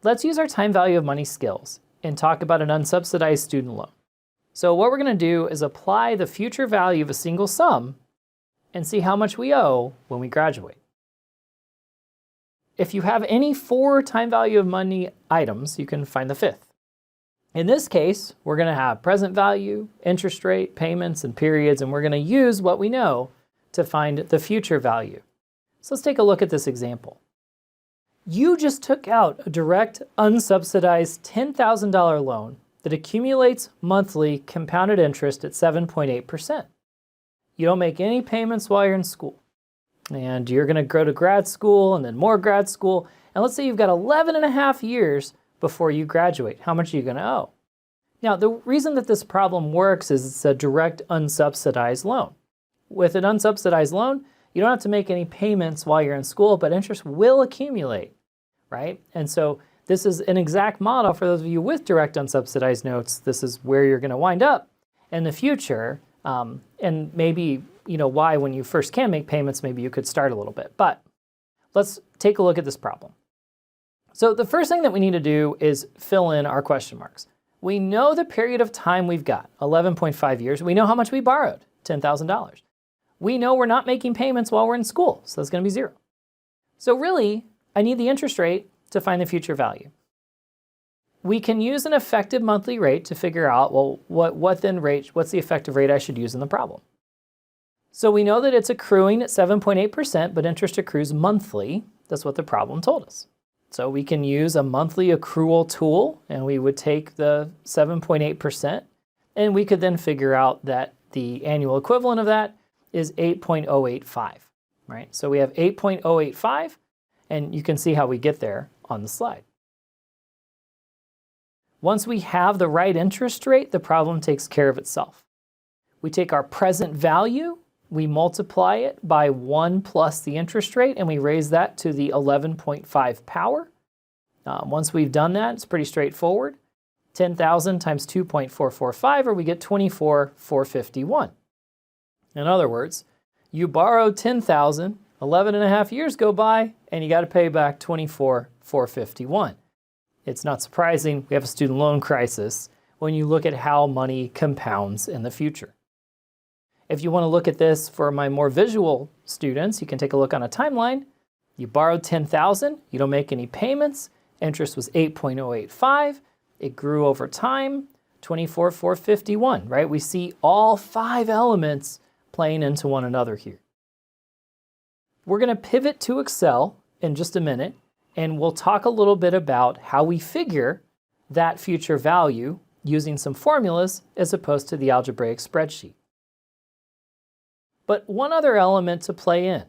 let's use our time value of money skills and talk about an unsubsidized student loan. So what we're going to do is apply the future value of a single sum and see how much we owe when we graduate. If you have any 4 time value of money items, you can find the 5th. In this case, we're going to have present value, interest rate, payments, and periods, and we're going to use what we know to find the future value. So let's take a look at this example. You just took out a direct, unsubsidized $10,000 loan that accumulates monthly compounded interest at 7.8%. You don't make any payments while you're in school. And you're going to go to grad school and then more grad school. And let's say you've got 11 and a half years before you graduate. How much are you going to owe? Now, the reason that this problem works is it's a direct unsubsidized loan. With an unsubsidized loan, you don't have to make any payments while you're in school, but interest will accumulate, right? And so this is an exact model for those of you with direct unsubsidized notes. This is where you're going to wind up in the future. And maybe, why when you first can make payments, maybe you could start a little bit. But let's take a look at this problem. So the first thing that we need to do is fill in our question marks. We know the period of time we've got, 11.5 years. We know how much we borrowed, $10,000. We know we're not making payments while we're in school, so that's going to be 0. So really, I need the interest rate to find the future value. We can use an effective monthly rate to figure out, well, what's the effective rate I should use in the problem? So we know that it's accruing at 7.8%, but interest accrues monthly. That's what the problem told us. So we can use a monthly accrual tool, and we would take the 7.8%, and we could then figure out that the annual equivalent of that is 8.085, right? So we have 8.085, and you can see how we get there on the slide. Once we have the right interest rate, the problem takes care of itself. We take our present value, we multiply it by 1 plus the interest rate, and we raise that to the 11.5 power. Once we've done that, it's pretty straightforward. 10,000 times 2.445, or we get 24,451. In other words, you borrowed 10,000, 11 and a half years go by, and you got to pay back 24,451. It's not surprising we have a student loan crisis when you look at how money compounds in the future. If you want to look at this for my more visual students, you can take a look on a timeline. You borrowed 10,000, you don't make any payments, interest was 8.085, it grew over time, 24,451, right? We see all 5 elements playing into one another here. We're going to pivot to Excel in just a minute, and we'll talk a little bit about how we figure that future value using some formulas as opposed to the algebraic spreadsheet. But one other element to play in.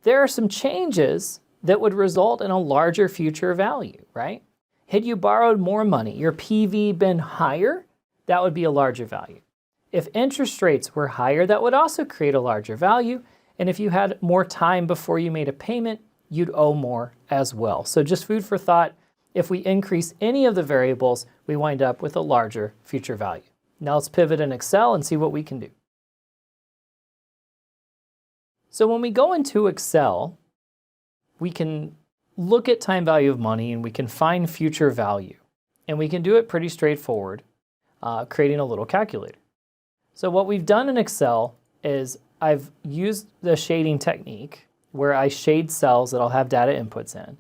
There are some changes that would result in a larger future value, right? Had you borrowed more money, your PV been higher, that would be a larger value. If interest rates were higher, that would also create a larger value. And if you had more time before you made a payment, you'd owe more as well. So just food for thought, if we increase any of the variables, we wind up with a larger future value. Now let's pivot in Excel and see what we can do. So when we go into Excel, we can look at time value of money and we can find future value. And we can do it pretty straightforward, creating a little calculator. So what we've done in Excel is I've used the shading technique where I shade cells that I'll have data inputs in.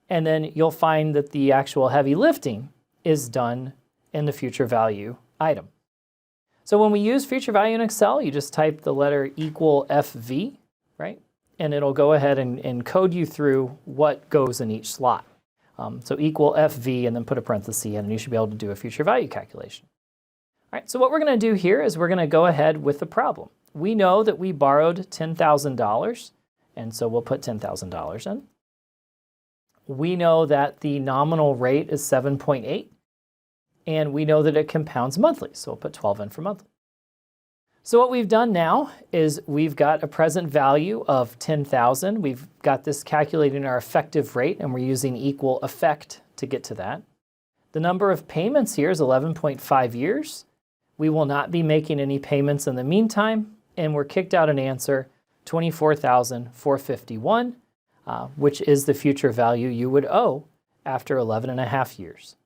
And then you'll find that the actual heavy lifting is done in the future value item. So when we use future value in Excel, you just type the letter equal FV, right? And it'll go ahead and code you through what goes in each slot. So equal FV and then put a parenthesis in, and you should be able to do a future value calculation. All right, so what we're going to do here is we're going to go ahead with the problem. We know that we borrowed $10,000, and so we'll put $10,000 in. We know that the nominal rate is 7.8, and we know that it compounds monthly, so we'll put 12 in for monthly. So what we've done now is we've got a present value of 10,000. We've got this calculating our effective rate, and we're using equal effect to get to that. The number of payments here is 11.5 years. We will not be making any payments in the meantime, and we're kicked out an answer, 24,451, which is the future value you would owe after 11 and a half years.